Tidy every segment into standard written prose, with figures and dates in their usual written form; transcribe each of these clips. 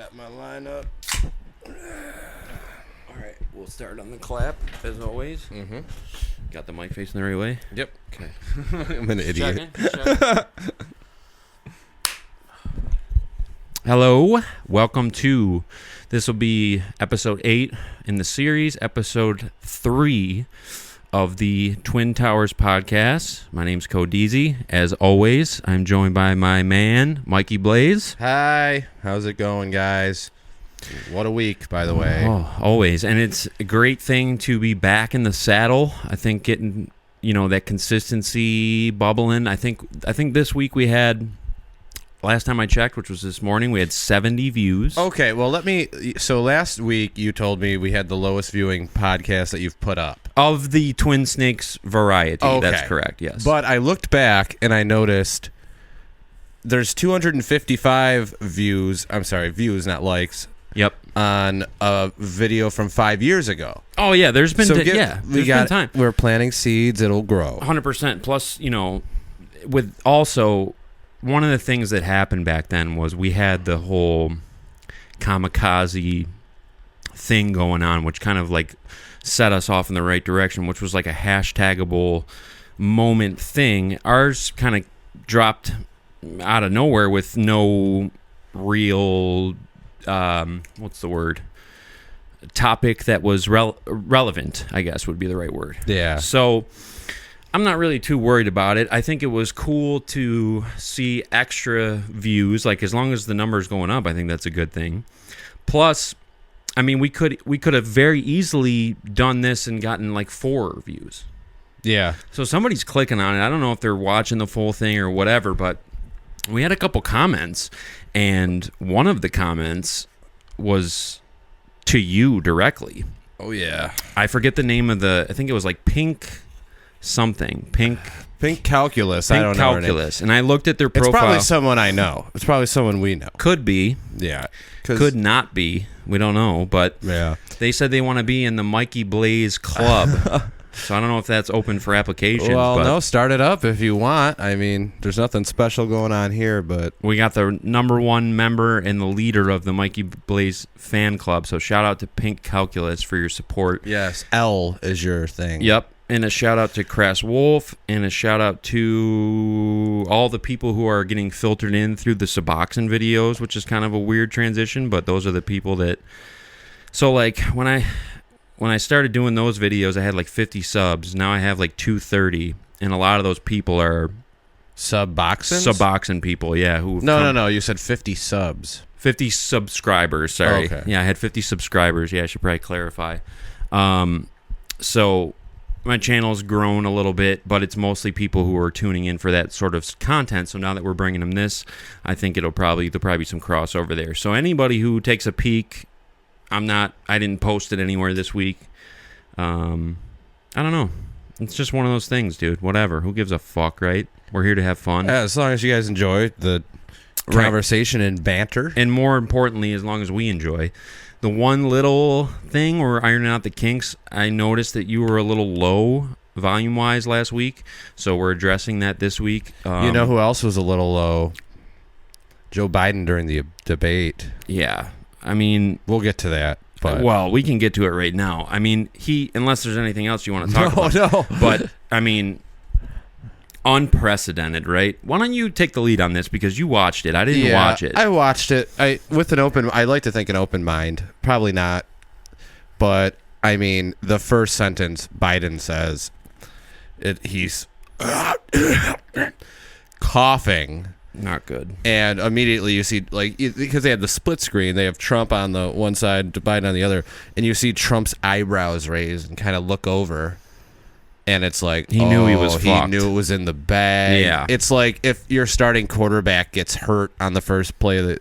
got my lineup. All right, we'll start on the clap as always. Mm-hmm. Got the mic facing the right way? Yep. Okay. I'm an idiot. Checking. Hello, welcome to, this will be episode 8 in the series, episode 3 of the Twin Towers podcast. My name's Codeezie. As always, I'm joined by my man, Mikey Blaze. Hi. How's it going, guys? What a week, by the way. Oh, always. And it's a great thing to be back in the saddle. I think getting, that consistency bubbling. I think this week we had, last time I checked, which was this morning, we had 70 views. Okay, well, so last week you told me we had the lowest viewing podcast that you've put up. Of the Twin Snakes variety. Okay. That's correct, yes. But I looked back and I noticed there's 255 views, not likes, Yep. on a video from 5 years ago. Oh, yeah, there's been, been time. We're planting seeds, it'll grow. 100%. Plus, with also, one of the things that happened back then was we had the whole kamikaze thing going on, which kind of like set us off in the right direction, which was like a hashtagable moment thing. Ours kind of dropped out of nowhere with no real, what's the word? Topic that was relevant, I guess would be the right word. Yeah. So I'm not really too worried about it. I think it was cool to see extra views. Like, as long as the number's going up, I think that's a good thing. Plus, I mean, we could have very easily done this and gotten like 4 views. Yeah. So somebody's clicking on it. I don't know if they're watching the full thing or whatever, but we had a couple comments, and one of the comments was to you directly. Oh, yeah. I forget the name of I think it was like Pink Calculus. I don't know her name. And I looked at their profile. It's probably someone I know. It's probably someone we know. Could be. Yeah. Could not be. We don't know. But yeah, they said they want to be in the Mikey Blaze Club. So I don't know if that's open for applications. Well, but no, start it up if you want. I mean, there's nothing special going on here, but we got the number 1 member and the leader of the Mikey Blaze fan club. So shout out to Pink Calculus for your support. Yes, L is your thing. Yep. And a shout out to Crass Wolf, and a shout out to all the people who are getting filtered in through the Suboxone videos, which is kind of a weird transition, but those are the people that. So like when I started doing those videos, I had like 50 subs. Now I have like 230, and a lot of those people are Suboxone people. Yeah. No. You said 50 subs. 50 subscribers. Sorry. Oh, okay. Yeah, I had 50 subscribers. Yeah, I should probably clarify. So my channel's grown a little bit, but it's mostly people who are tuning in for that sort of content. So now that we're bringing them this, I think there'll probably be some crossover there. So anybody who takes a peek, I didn't post it anywhere this week. I don't know. It's just one of those things, dude. Whatever. Who gives a fuck, right? We're here to have fun. Yeah, as long as you guys enjoy the conversation and banter. And more importantly, as long as we enjoy. The one little thing, we're ironing out the kinks, I noticed that you were a little low volume-wise last week, so we're addressing that this week. You know who else was a little low? Joe Biden during the debate. Yeah. I mean, we'll get to that. But. Well, we can get to it right now. I mean, unless there's anything else you want to talk about. No. But, I mean, unprecedented, right? Why don't you take the lead on this, because you watched it. I didn't watch it. I watched it. I like to think an open mind. Probably not. But, I mean, the first sentence Biden says, he's coughing. Not good. And immediately you see, like, because they had the split screen, they have Trump on the one side, Biden on the other, and you see Trump's eyebrows raised and kind of look over, and it's like, he knew he was fucked. He knew it was in the bag. Yeah. It's like if your starting quarterback gets hurt on the first play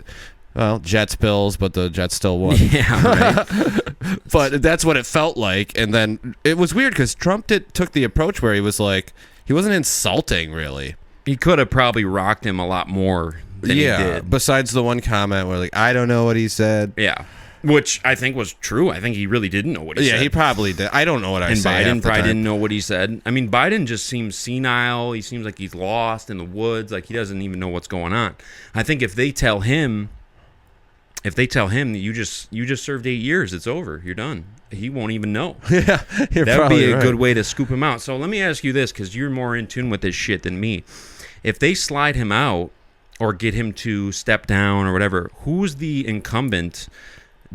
of Jets Bills, but the Jets still won. Yeah, right. But that's what it felt like, and then it was weird because Trump took the approach where he was like, he wasn't insulting, really. He could have probably rocked him a lot more than he did. Besides the one comment where, like, I don't know what he said. Yeah. Which I think was true. I think he really didn't know what he said. Yeah, he probably did. I don't know what I said. And Biden probably didn't know what he said. I mean, Biden just seems senile. He seems like he's lost in the woods. Like, he doesn't even know what's going on. I think if they tell him if they tell him that you just served 8 years, it's over. You're done. He won't even know. Yeah, that would be a good way to scoop him out. So let me ask you this, because you're more in tune with this shit than me. If they slide him out or get him to step down or whatever, who's the incumbent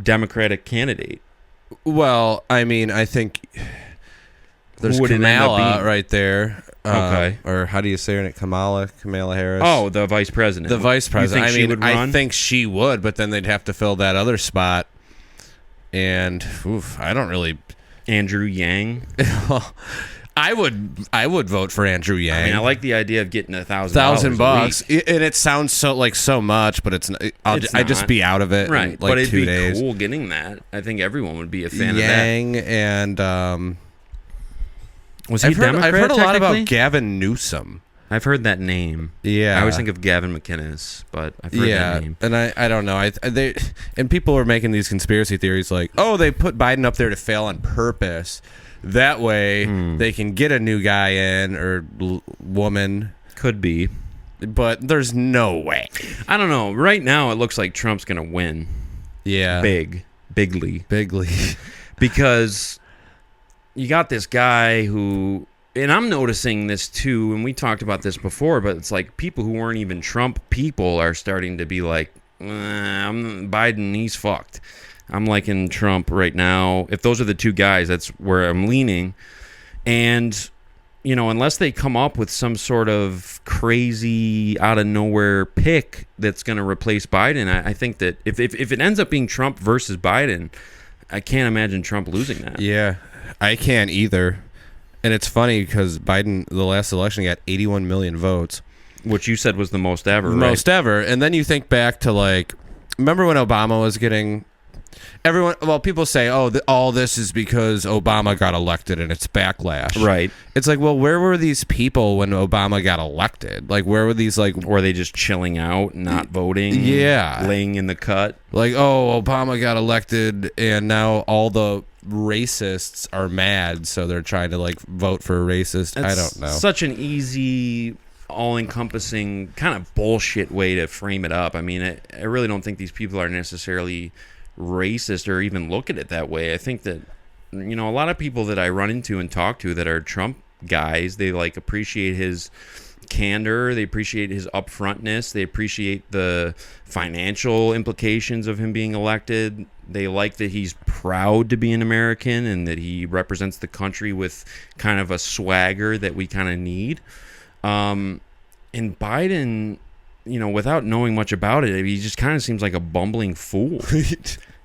Democratic candidate? Well, I mean, I think there's Kamala right there. Okay. Or how do you say her name? Kamala Harris. Oh, the vice president. The vice president. You think she would run? I think she would, but then they'd have to fill that other spot. And I don't really. Andrew Yang. I would vote for Andrew Yang. I mean, I like the idea of getting $1,000, and it sounds so much, but it's not. I'd just be out of it. Right, in but it'd 2 be days. cool getting that. I think everyone would be a fan Yang of that. And was he Democrat? I've heard a lot about Gavin Newsom. I've heard that name. Yeah, I always think of Gavin McInnes, but I've heard that name. And I don't know. And people are making these conspiracy theories like, oh, they put Biden up there to fail on purpose. That way they can get a new guy in or woman. Could be, but there's no way. I don't know. Right now, it looks like Trump's gonna win. Yeah, bigly, because you got this guy who. And I'm noticing this too, and we talked about this before, but it's like people who weren't even Trump people are starting to be like, Biden, he's fucked. I'm liking Trump right now. If those are the two guys, that's where I'm leaning. And, unless they come up with some sort of crazy out of nowhere pick that's going to replace Biden, I think that if it ends up being Trump versus Biden, I can't imagine Trump losing that. Yeah, I can't either. And it's funny because Biden, the last election, got 81 million votes. Which you said was the most ever, right? Most ever. And then you think back to, remember when Obama was getting... people say, all this is because Obama got elected and it's backlash. Right. It's like, well, where were these people when Obama got elected? Where were these, Were they just chilling out, not voting? Yeah. Laying in the cut? Obama got elected and now all the racists are mad, so they're trying to, vote for a racist. I don't know. Such an easy... all-encompassing kind of bullshit way to frame it up. I mean, I really don't think these people are necessarily racist or even look at it that way. I think that, a lot of people that I run into and talk to that are Trump guys, they appreciate his candor, they appreciate his upfrontness, they appreciate the financial implications of him being elected. They like that he's proud to be an American and that he represents the country with kind of a swagger that we kind of need. And Biden, without knowing much about it, he just kind of seems like a bumbling fool.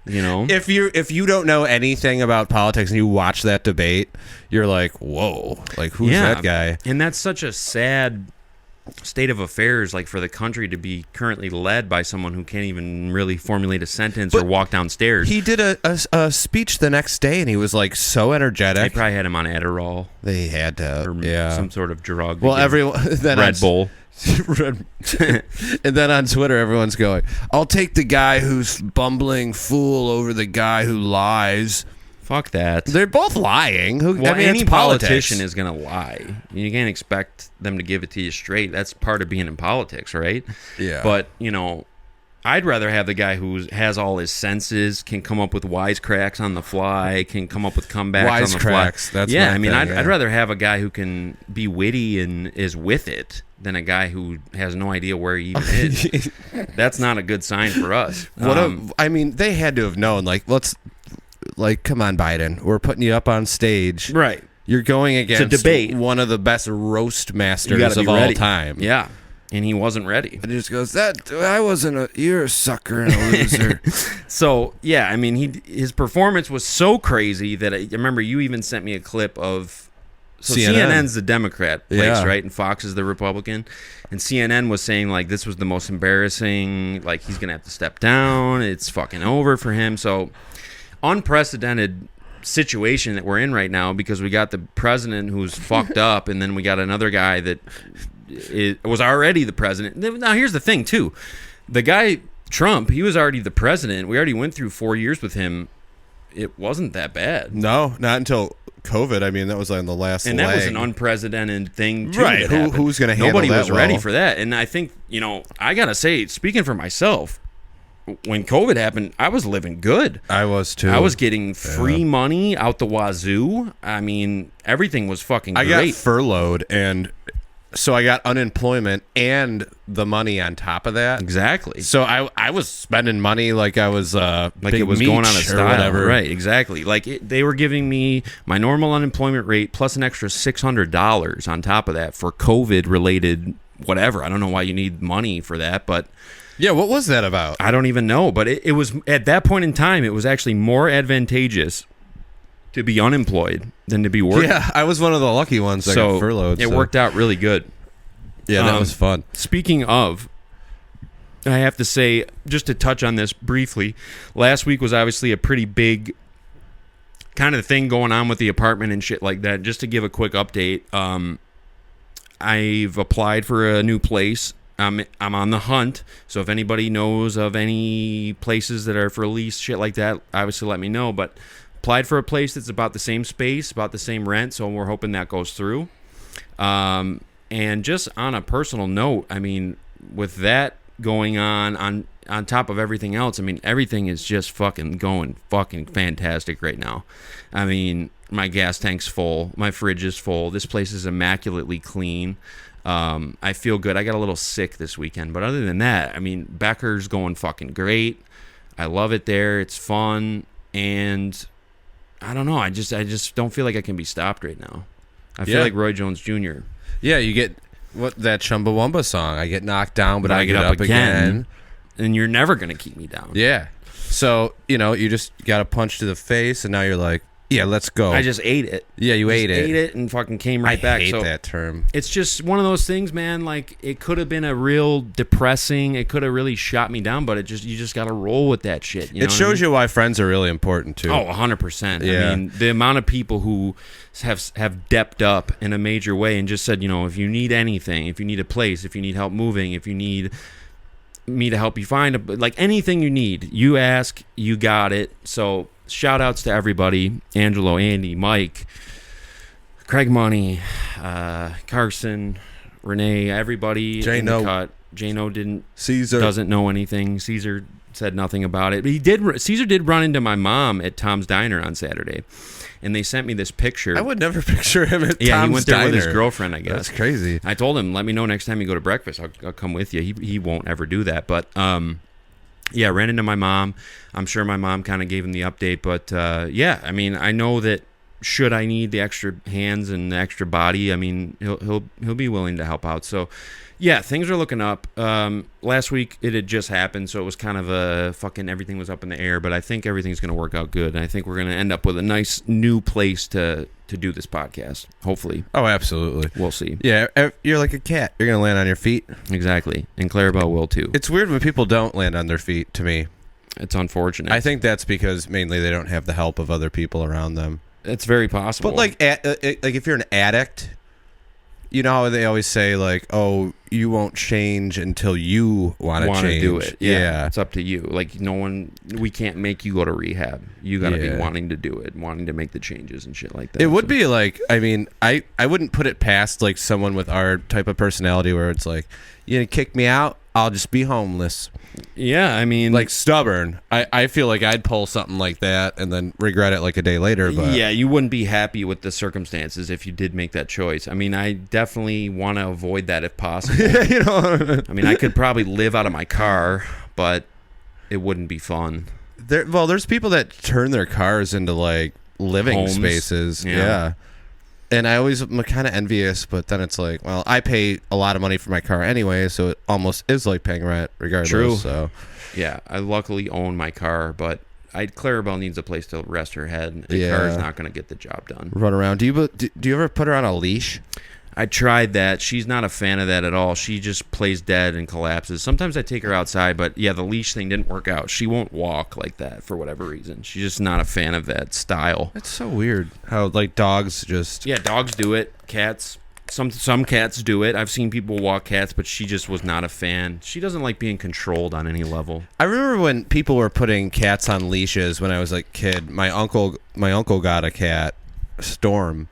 If you don't know anything about politics and you watch that debate, you're like, whoa, who's that guy? And that's such a sad state of affairs, for the country to be currently led by someone who can't even really formulate a sentence or walk downstairs. He did a speech the next day and he was so energetic. They probably had him on Adderall. They had to, or some sort of drug. Well, everyone then Red Bull. And then on Twitter, everyone's going, "I'll take the guy who's bumbling fool over the guy who lies." Fuck that. They're both lying. Any politician is going to lie. You can't expect them to give it to you straight. That's part of being in politics, right? Yeah. But, I'd rather have the guy who has all his senses, can come up with wisecracks on the fly, can come up with comebacks on the fly. That's I'd rather have a guy who can be witty and is with it than a guy who has no idea where he even is. That's not a good sign for us. They had to have known, come on, Biden, we're putting you up on stage. Right. You're going against debate. One of the best roast masters of all time. Yeah. And he wasn't ready. And he just goes, you're a sucker and a loser. So, yeah, his performance was so crazy that I remember you even sent me a clip of... So CNN's the Democrat place, right? And Fox is the Republican. And CNN was saying, this was the most embarrassing, he's going to have to step down. It's fucking over for him. So, unprecedented situation that we're in right now because we got the president who's fucked up and then we got another guy that... It was already the president. Now, here's the thing, too. The guy, Trump, he was already the president. We already went through 4 years with him. It wasn't that bad. No, not until COVID. That was on the last leg. And that was an unprecedented thing, too. Right. Who's going to handle that? Nobody was ready for that. And I think, I got to say, speaking for myself, when COVID happened, I was living good. I was too. I was getting free money out the wazoo. I mean, everything was fucking great. I got furloughed, and so I got unemployment and the money on top of that. Exactly. So I was spending money like I was like Big it was going on a Meech or style. whatever. Right, exactly. Like they were giving me my normal unemployment rate plus an extra $600 on top of that for COVID related whatever. I don't know why you need money for that, but Yeah, what was that about? I don't even know. But it was at that point in time, it was actually more advantageous to be unemployed than to be working. Yeah, I was one of the lucky ones that got furloughed. It worked out really good. Yeah, that was fun. Speaking of, I have to say, just to touch on this briefly, last week was obviously a pretty big kind of thing going on with the apartment and shit like that. Just to give a quick update, I've applied for a new place. I'm on the hunt, so if anybody knows of any places that are for lease, shit like that, obviously let me know. But applied for a place that's about the same space, about the same rent, so we're hoping that goes through. And just on a personal note, I mean, with that going on top of everything else, I mean, everything is just fucking going fucking fantastic right now. I mean, my gas tank's full, my fridge is full, this place is immaculately clean. I feel good. I got a little sick this weekend, but other than that, I mean, Becker's going fucking great. I love it there. It's fun, and I don't know. I just don't feel like I can be stopped right now. I feel like Roy Jones Jr. Yeah, you get that Chumbawamba song. I get knocked down, but I get up again. And you're never gonna keep me down. Yeah. So you just got a punch to the face, and now you're like, yeah, let's go. I just ate it. Yeah, you ate it. Ate it and fucking came right back. I hate so that term. It's just one of those things, man. Like, it could have been a real depressing. It could have really shot me down, but you just got to roll with that shit. It shows you why friends are really important too. Oh, 100%. Yeah. I mean, the amount of people who have depped up in a major way and just said, if you need anything, if you need a place, if you need help moving, if you need me to help you find like anything you need, you ask, you got it. So shout outs to everybody: Angelo, Andy, Mike, Craig Money, Carson, Renee, everybody in the cut. Jano doesn't know anything. Caesar said nothing about it. But Caesar did run into my mom at Tom's Diner on Saturday, and they sent me this picture. I would never picture him at Tom's Diner. Yeah, he went there with his Diner. girlfriend, I guess. That's crazy. I told him, let me know next time you go to breakfast. I'll come with you. He won't ever do that. But yeah, ran into my mom. I'm sure my mom kind of gave him the update. But yeah, I mean, I know that should I need the extra hands and the extra body, I mean, he'll be willing to help out. So yeah, things are looking up. Last week it had just happened, so it was kind of a fucking everything was up in the air. But I think everything's going to work out good, and I think we're going to end up with a nice new place to do this podcast. Hopefully. Oh, absolutely. We'll see. Yeah, you're like a cat. You're going to land on your feet. Exactly, and Clarabelle will too. It's weird when people don't land on their feet. To me, it's unfortunate. I think that's because mainly they don't have the help of other people around them. It's very possible. But like if you're an addict, you know how they always say, like, oh, you won't change until you want to change. Do it. Yeah. It's up to you. Like, we can't make you go to rehab. You got to be wanting to do it, wanting to make the changes and shit like that. It would be like, I mean, I wouldn't put it past like someone with our type of personality where it's like, you gonna kick me out, I'll just be homeless. Yeah, I mean, like stubborn. I feel like I'd pull something like that and then regret it like a day later. But yeah, you wouldn't be happy with the circumstances if you did make that choice. I mean, I definitely want to avoid that if possible. I mean, I could probably live out of my car, but it wouldn't be fun. There's people that turn their cars into like living homes. Spaces. Yeah. And I always am kind of envious, but then it's like, well, I pay a lot of money for my car anyway, so it almost is like paying rent regardless. True. So, yeah, I luckily own my car, but Clarabelle needs a place to rest her head. A car is not going to get the job done. Run around. Do you ever put her on a leash? I tried that. She's not a fan of that at all. She just plays dead and collapses. Sometimes I take her outside, but yeah, the leash thing didn't work out. She won't walk like that for whatever reason. She's just not a fan of that style. That's so weird. How like dogs just... Yeah, dogs do it. Cats. Some cats do it. I've seen people walk cats, but she just was not a fan. She doesn't like being controlled on any level. I remember when people were putting cats on leashes when I was a kid. My uncle got a cat, Storm.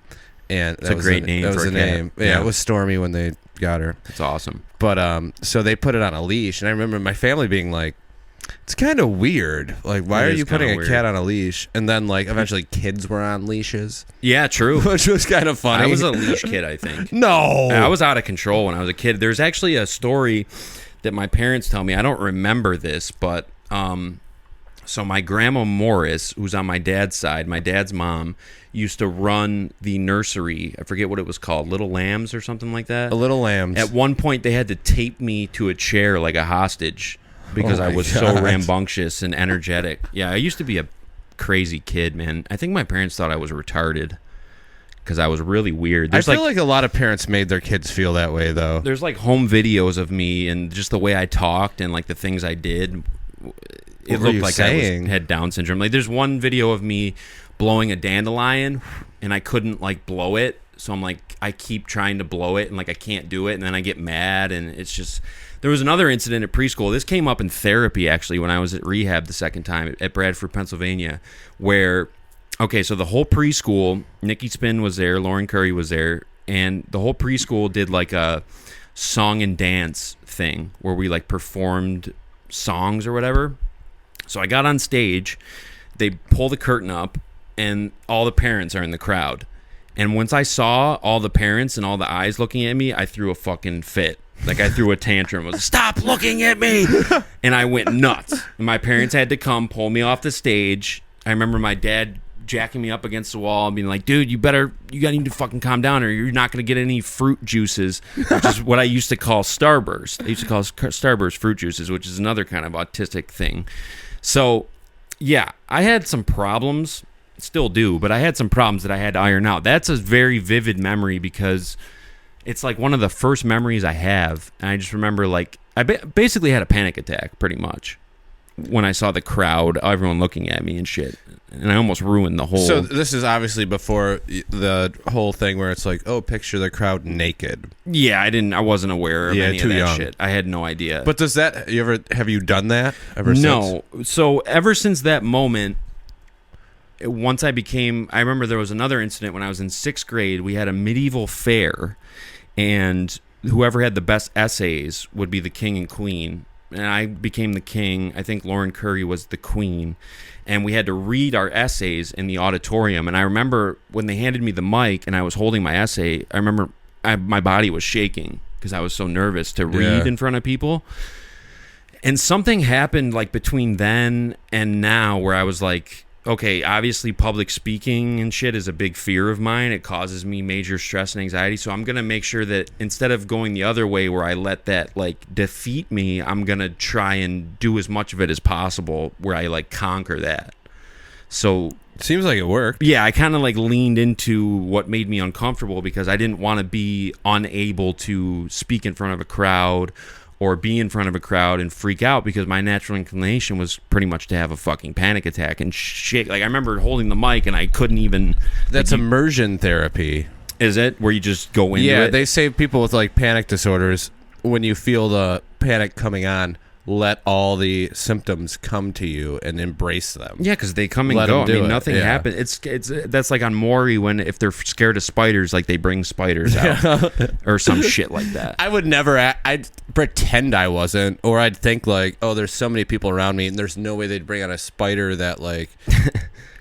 And it's a great name. That was the name. Yeah, it was Stormy when they got her. It's awesome. But so they put it on a leash, and I remember my family being like, It's kind of weird. Like, why It are is you putting kinda a cat on a leash? And then, like, eventually kids were on leashes, Yeah, true. which was kind of funny. I was a leash kid, I think. No. I was out of control when I was a kid. There's actually a story that my parents tell me. I don't remember this, but so my grandma Morris, who's on my dad's side, my dad's mom, used to run the nursery. I forget what it was called, Little Lambs or something like that. A Little Lambs. At one point, they had to tape me to a chair like a hostage because Oh I my was God. so rambunctious and energetic. Yeah, I used to be a crazy kid, man. I think my parents thought I was retarded because I was really weird. I feel like a lot of parents made their kids feel that way, though. There's like home videos of me and just the way I talked and like the things I did. It were looked you like saying? I had Down syndrome. Like there's one video of me blowing a dandelion and I couldn't like blow it. So I'm like, I keep trying to blow it and like I can't do it. And then I get mad and it's just, there was another incident at preschool. This came up in therapy actually when I was at rehab the second time at Bradford, Pennsylvania, where, okay, so the whole preschool, Nikki Spin was there, Lauren Curry was there, and the whole preschool did like a song and dance thing where we like performed songs or whatever. So I got on stage, they pull the curtain up, and all the parents are in the crowd. And once I saw all the parents and all the eyes looking at me, I threw a fucking fit. Like I threw a tantrum. I was, stop looking at me! And I went nuts. And my parents had to come pull me off the stage. I remember my dad jacking me up against the wall and being like, dude, you need to fucking calm down or you're not going to get any fruit juices, which is what I used to call Starburst. I used to call Starburst fruit juices, which is another kind of autistic thing. So, yeah, I had some problems, still do, but I had some problems that I had to iron out. That's a very vivid memory because it's like one of the first memories I have. And I just remember like, I basically had a panic attack pretty much when I saw the crowd, everyone looking at me and shit. And I almost ruined the whole... So this is obviously before the whole thing where it's like, oh, picture the crowd naked. Yeah, I wasn't aware of any too of that young. shit. I had no idea. But have you done that ever since? No. So ever since that moment, once I remember there was another incident when I was in 6th grade. We had a medieval fair, and whoever had the best essays would be the king and queen. And I became the king. I think Lauren Curry was the queen. And we had to read our essays in the auditorium. And I remember when they handed me the mic and I was holding my essay, I remember my body was shaking because I was so nervous to read in front of people. And something happened like between then and now where I was like, okay, obviously public speaking and shit is a big fear of mine. It causes me major stress and anxiety. So I'm going to make sure that instead of going the other way where I let that like defeat me, I'm going to try and do as much of it as possible where I like conquer that. So Seems like it worked. yeah, I kind of like leaned into what made me uncomfortable because I didn't want to be unable to speak in front of a crowd or be in front of a crowd and freak out because my natural inclination was pretty much to have a fucking panic attack and shake. Like I remember holding the mic and I couldn't even. That's immersion therapy. Is it where you just go into it? Yeah, they say people with like panic disorders, when you feel the panic coming on, let all the symptoms come to you and embrace them. Yeah, because they come and Let go. them I do mean, it, nothing yeah. happens. It's that's like on Maury when if they're scared of spiders, like they bring spiders out or some shit like that. I would never. I'd pretend I wasn't, or I'd think like, oh, there's so many people around me, and there's no way they'd bring out a spider that like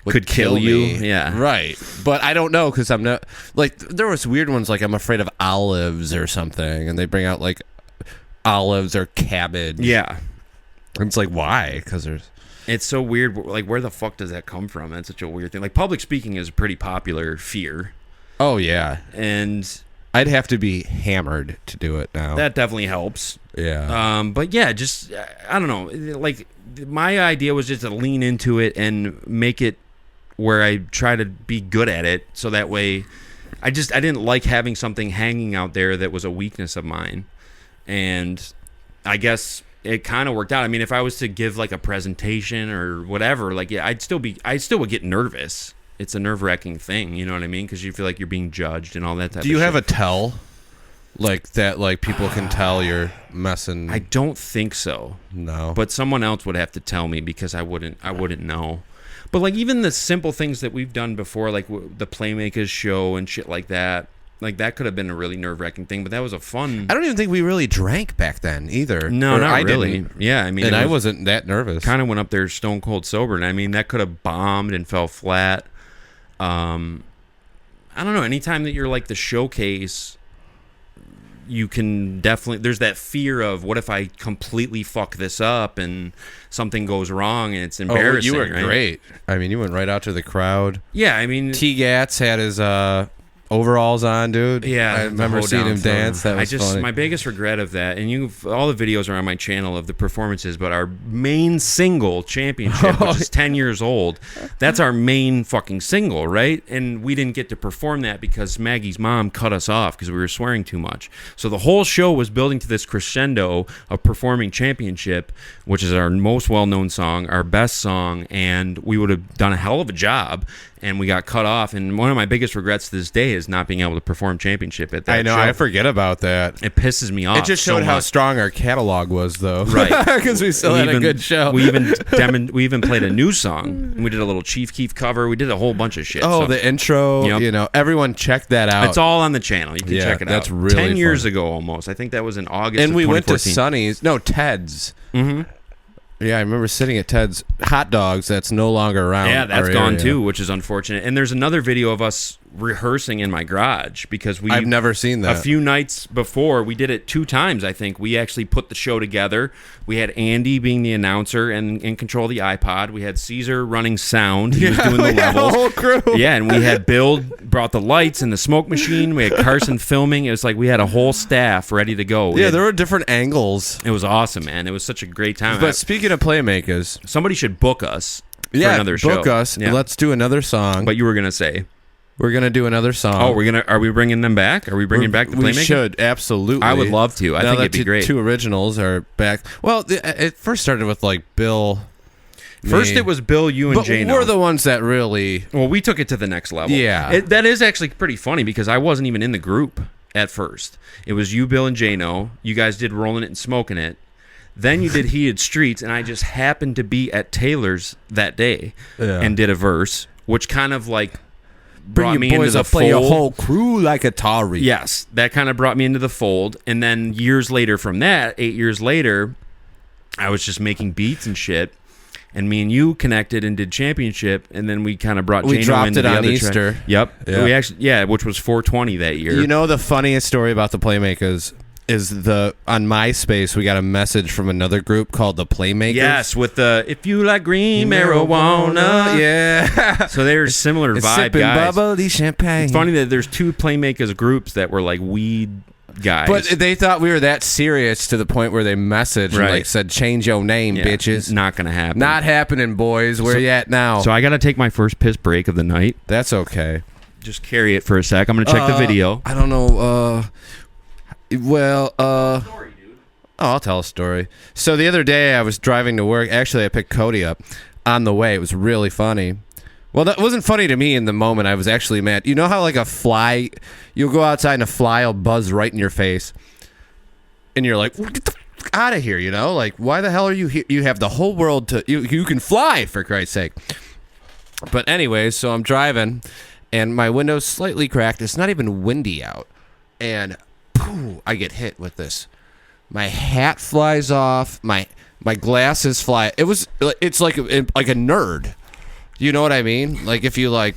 would Could kill you. me. Yeah, right. But I don't know because I'm not like there was weird ones like I'm afraid of olives or something, and they bring out like olives or cabbage. yeah. And it's like why? Because there's. It's so weird. Like, where the fuck does that come from? That's such a weird thing. Like, public speaking is a pretty popular fear, Oh yeah, and I'd have to be hammered to do it now. that definitely helps. Yeah. But yeah, just I don't know. Like, my idea was just to lean into it and make it where I try to be good at it, so that way, I didn't like having something hanging out there that was a weakness of mine, and I guess it kind of worked out. I mean, if I was to give like a presentation or whatever, like yeah, I still would get nervous. It's a nerve-wracking thing, you know what I mean? Because you feel like you're being judged and all that type of shit. Do you have a tell? Like that, like people can tell you're messing. I don't think so. No. But someone else would have to tell me because I wouldn't know. But like even the simple things that we've done before, like the Playmakaz show and shit like that, Like, that could have been a really nerve-wracking thing, but that was a fun... I don't even think we really drank back then either. No, not I really. Didn't. Yeah, I mean... And I wasn't that nervous. Kind of went up there stone cold sober, and I mean, that could have bombed and fell flat. I don't know. Anytime that you're like the showcase, you can definitely... There's that fear of, what if I completely fuck this up and something goes wrong and it's embarrassing, you were right? great. I mean, you went right out to the crowd. Yeah, I mean... T-Gats had his... overalls on, dude. Yeah, I remember seeing him dance. That was funny. My biggest regret of that, and all the videos are on my channel of the performances, but our main single, Championship, which is 10 years old, that's our main fucking single, right? And we didn't get to perform that because Maggie's mom cut us off because we were swearing too much. So the whole show was building to this crescendo of performing Championship, which is our most well-known song, our best song, and we would have done a hell of a job. And we got cut off, and one of my biggest regrets to this day is not being able to perform Championship at that I know, show. I forget about that. It pisses me off. It just showed how strong our catalog was, though. Right. Because we still had a good show. We even played a new song. We did a little Chief Keef cover. We did a whole bunch of shit. The intro. Yep. You know, everyone check that out. It's all on the channel. You can check it out. That's really 10 years fun. ago almost. I think that was in August And of we went to 2014. Sonny's. No, Ted's. Mm-hmm. Yeah, I remember sitting at Ted's Hot Dogs. That's no longer around. Yeah, that's our gone area. too, which is unfortunate. And there's another video of us rehearsing in my garage because I've never seen that. A few nights before, we did it 2 times, I think. We actually put the show together. We had Andy being the announcer and in control of the iPod. We had Caesar running sound. He was doing the levels. The whole crew. Yeah, and we had Bill brought the lights and the smoke machine. We had Carson filming. It was like we had a whole staff ready to go. There were different angles. It was awesome, man. It was such a great time. But speaking of Playmakaz, somebody should book us for another show. Book us. Yeah. Let's do another song. But you were going to say... We're gonna do another song. Oh, are we bringing them back? Are we bringing back the Playmakaz? We should, absolutely. I would love to. I think it'd be great. 2 originals are back. Well, it first started with like Bill. First, it was Bill, you, and Jano. We're the ones that really. Well, we took it to the next level. Yeah, that is actually pretty funny because I wasn't even in the group at first. It was you, Bill, and Jano. You guys did Rolling It and Smoking It. Then you did Heated Streets, and I just happened to be at Taylor's that day and did a verse, which kind of like brought me into the fold. Play your whole crew like Atari. Yes, that kind of brought me into the fold. And then years later from that, 8 years later, I was just making beats and shit. And me and you connected and did Championship, and then we kind of brought We Jano dropped into it the on other Easter. track. Yep. Yeah. We actually, which was 420 that year. You know the funniest story about the Playmakaz is on MySpace we got a message from another group called the Playmakaz. Yes, with the if you like green marijuana. Yeah. So there's similar vibe sipping guys. bubbly champagne. It's funny that there's 2 Playmakaz groups that were like weed guys. But they thought we were that serious to the point where they messaged and like said, change your name, bitches. Not gonna happen. Not happening, boys. Where you at now? So I gotta take my first piss break of the night. That's okay. Just carry it for a sec. I'm gonna check the video. I don't know. Story, dude. Oh, I'll tell a story. So the other day I was driving to work. Actually, I picked Cody up on the way. It was really funny. Well, that wasn't funny to me in the moment. I was actually mad. You know how like a fly, you'll go outside and a fly will buzz right in your face, and you're like, get the fuck out of here, you know? Like, why the hell are you here? You have the whole world to, you can fly, for Christ's sake. But anyways, so I'm driving, and my window's slightly cracked. It's not even windy out. And boom, I get hit with this. My hat flies off. My glasses fly. It's like a nerd. You know what I mean? Like if you like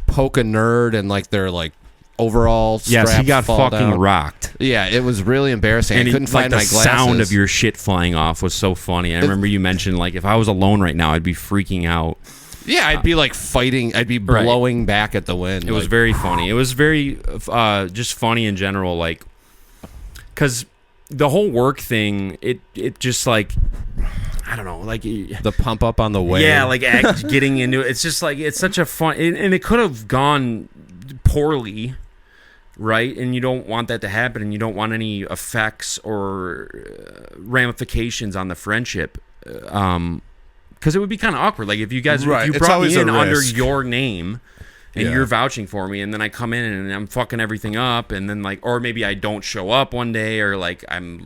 poke a nerd and like their like overall straps Yes, he got fall fucking down. rocked. Yeah, it was really embarrassing. And I couldn't find the my glasses. sound of your shit flying off was so funny. I remember you mentioned like if I was alone right now, I'd be freaking out. Yeah, I'd be like fighting. I'd be blowing back at the wind. It was very funny. It was very just funny in general, like because the whole work thing, it just like I don't know, like the pump up on the way. Yeah, like getting into it. It's just like it's such a fun, and it could have gone poorly, right? And you don't want that to happen, and you don't want any effects or ramifications on the friendship. Because it would be kind of awkward. Like if you guys, if you brought me in under your name, and you're vouching for me, and then I come in and I'm fucking everything up, and then like, or maybe I don't show up one day, or like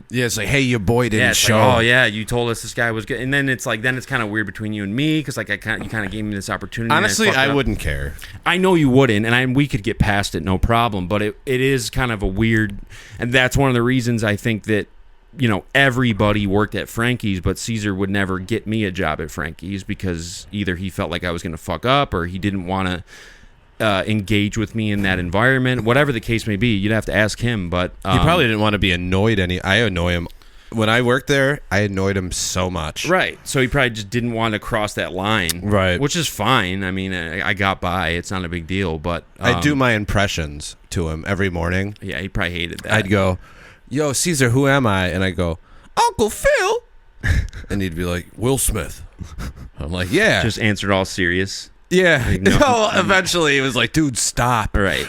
it's like, hey, your boy didn't show. Like, oh yeah, you told us this guy was good, and then it's like, then it's kind of weird between you and me because like you kind of gave me this opportunity. Honestly, I wouldn't care. I know you wouldn't, and we could get past it, no problem. But it is kind of a weird, and that's one of the reasons I think that, you know, everybody worked at Frankie's, but Caesar would never get me a job at Frankie's because either he felt like I was going to fuck up or he didn't want to engage with me in that environment. Whatever the case may be, you'd have to ask him. But he probably didn't want to be annoyed. I annoy him. When I worked there, I annoyed him so much. Right. So he probably just didn't want to cross that line. Right. Which is fine. I mean, I got by. It's not a big deal. But I do my impressions to him every morning. Yeah, he probably hated that. I'd go, yo, Caesar, who am I? And I go, Uncle Phil. And he'd be like, Will Smith. I'm like, yeah. Just answered all serious. Yeah. Like, no. No, eventually it was like, dude, stop. Right.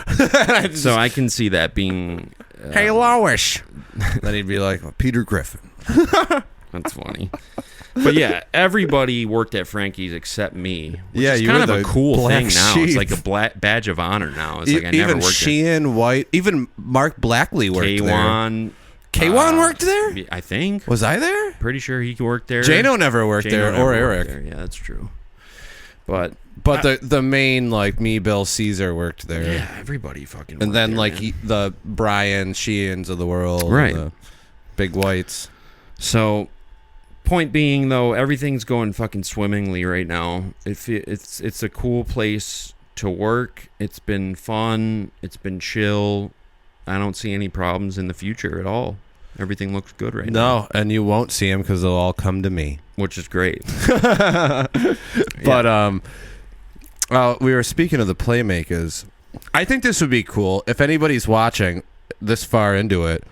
So I can see that being... hey, Lois. Then he'd be like, Peter Griffin. That's funny. But yeah, everybody worked at Frankie's except me. Which is you kind were of a the cool black thing now. sheep. It's like a badge of honor now. It's like I never even worked Sheehan, White, even Mark Blackley worked K1, there. K1 worked there? I think. Was I there? Pretty sure he worked there. Jano never worked there, or Eric. Yeah, that's true. But the main, like, me, Bill, Caesar worked there. Yeah, everybody fucking worked and then there, like man. the Brian Sheehans of the world, right? The big whites. So, point being though, everything's going fucking swimmingly right now. It's a cool place to work. It's been fun. It's been chill. I don't see any problems in the future at all. Everything looks good right now. No, and you won't see them because they'll all come to me, which is great. But we were speaking of the Playmakaz. I think this would be cool if anybody's watching this far into it.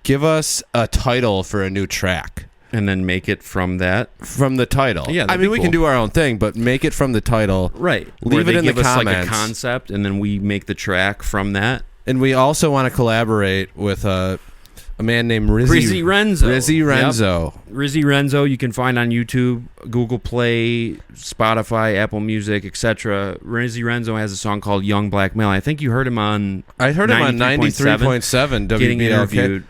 Give us a title for a new track, and then make it from that. From the title. Yeah, I mean, we can do our own thing, but make it from the title. Right. Leave it in the comments. Like a concept, and then we make the track from that. And we also want to collaborate with a man named Rizzy Renzo. Rizzy Renzo. Yep. Rizzy Renzo, you can find on YouTube, Google Play, Spotify, Apple Music, etc. Rizzy Renzo has a song called Young Black Male. I think you heard him on... I heard him on 93.7 WBLK. Getting interviewed.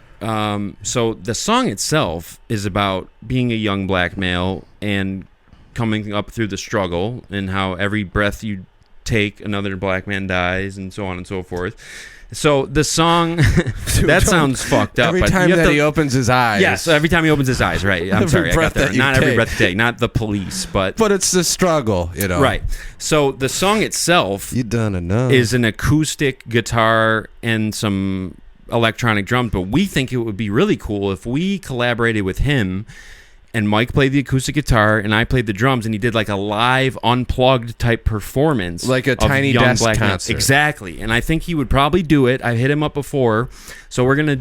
So the song itself is about being a young black male and coming up through the struggle and how every breath you take, another black man dies, and so on and so forth. So the song, that sounds fucked up. Every time that he opens his eyes. Yes, every time he opens his eyes, right. I'm sorry, I got that. Not every breath you take, not the police, but... But it's the struggle, you know. Right. So the song itself you done enough. Is an acoustic guitar and some electronic drums, but we think it would be really cool if we collaborated with him and Mike played the acoustic guitar and I played the drums, and he did like a live unplugged type performance, like a Tiny Desk concert. Exactly. And I think he would probably do it. I hit him up before, so we're gonna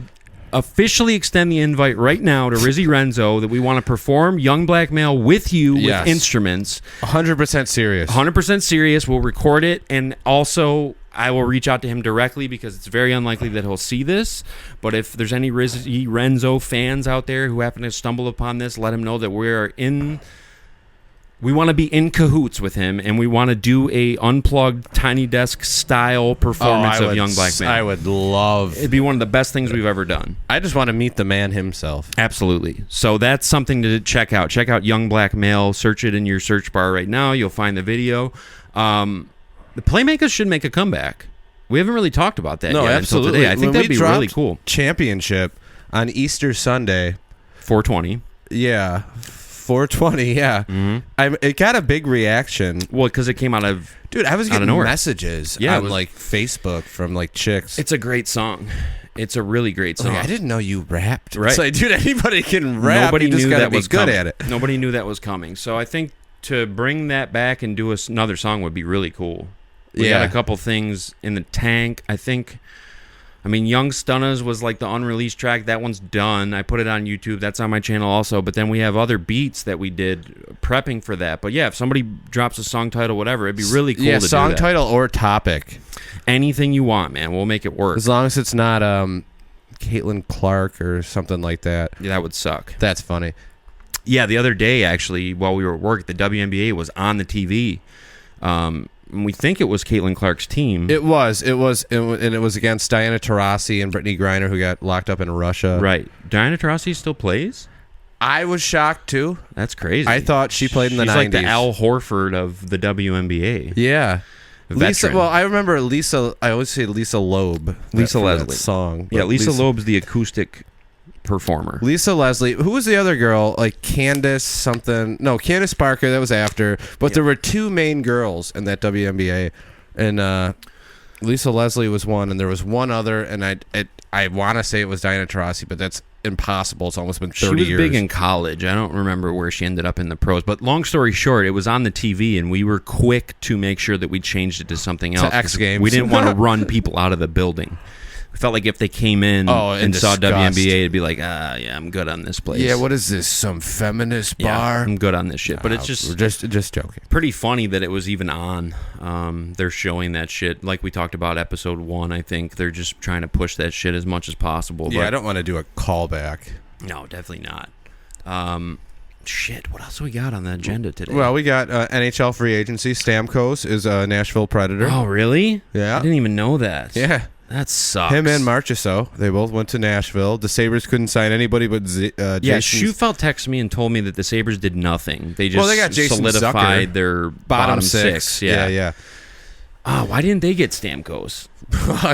officially extend the invite right now to Rizzy Renzo that we want to perform Young Black Male with you with instruments. 100% serious. 100% serious. We'll record it, and also I will reach out to him directly because it's very unlikely that he'll see this. But if there's any Rizzy Renzo fans out there who happen to stumble upon this, let him know that we want to be in cahoots with him, and we want to do a unplugged Tiny Desk style performance of Young Black Male. I would love. It'd be one of the best things we've ever done. I just want to meet the man himself. Absolutely. So that's something to check out. Check out Young Black Male. Search it in your search bar right now. You'll find the video. The Playmakaz should make a comeback. We haven't really talked about that yet absolutely. Until today. I think that'd be really cool. Championship on Easter Sunday. 420. Yeah. 420, yeah. Mm-hmm. It got a big reaction. Well, because it came out of... Dude, I was getting messages on like Facebook from like chicks. It's a great song. It's a really great song. I didn't know you rapped. Right. It's like, dude, anybody can rap. Nobody you just knew gotta that be was good coming. at it. Nobody knew that was coming. So I think to bring that back and do another song would be really cool. We got a couple things in the tank. I mean, Young Stunnas was like the unreleased track. That one's done. I put it on YouTube. That's on my channel also. But then we have other beats that we did prepping for that. But yeah, if somebody drops a song title, whatever, it'd be really cool to do that. Song title or topic. Anything you want, man. We'll make it work. As long as it's not Caitlin Clark or something like that. Yeah, that would suck. That's funny. Yeah, the other day, actually, while we were at work, the WNBA was on the TV. and we think it was Caitlin Clark's team. It was, and it was against Diana Taurasi and Brittany Griner, who got locked up in Russia. Right. Diana Taurasi still plays? I was shocked too. That's crazy. I thought she played in the 90s. She's like the Al Horford of the WNBA. Yeah. Lisa, Veteran. well, I remember Lisa. I always say Lisa Loeb. Lisa that Leslie song. Yeah, Lisa Loeb's the acoustic performer. Lisa Leslie. Who was the other girl? Like Candace something. No, Candace Parker. That was after. But there were two main girls in that WNBA, and Lisa Leslie was one, and there was one other, and I want to say it was Diana Taurasi, but that's impossible. It's almost been 30 years. She was big in college. I don't remember where she ended up in the pros, but long story short, it was on the TV, and we were quick to make sure that we changed it to something else. To X Games. We didn't want to run people out of the building. We felt like if they came in and saw WNBA, it'd be like, yeah, I'm good on this place. Yeah, what is this? Some feminist bar? I'm good on this shit. But it's just joking. Pretty funny that it was even on. They're showing that shit. Like we talked about episode 1, I think. They're just trying to push that shit as much as possible. Yeah, but I don't want to do a callback. No, definitely not. Shit, what else we got on the agenda today? Well, we got NHL free agency. Stamkos is a Nashville Predator. Oh, really? Yeah. I didn't even know that. Yeah. That sucks. Him and Marchessault, they both went to Nashville. The Sabres couldn't sign anybody but Jason. Yeah, Schufelt texted me and told me that the Sabres did nothing. They just they got Jason solidified Zucker, their bottom six. Yeah. Oh, why didn't they get Stamkos?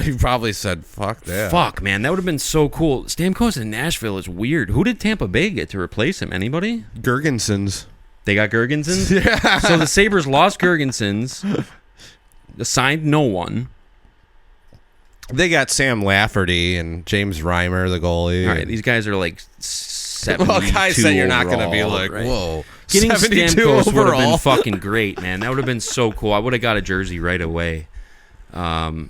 He probably said, fuck that. Fuck, man. That would have been so cool. Stamkos in Nashville is weird. Who did Tampa Bay get to replace him? Anybody? Gergensons. They got Gergensons? Yeah. So the Sabres lost Gergensons, signed no one. They got Sam Lafferty and James Reimer, the goalie. All right, these guys are like 72 well, guys that you're not going to be overall, like, right? whoa. Getting 72 Stamkos would have overall. been fucking great, man. That would have been so cool. I would have got a jersey right away. Man,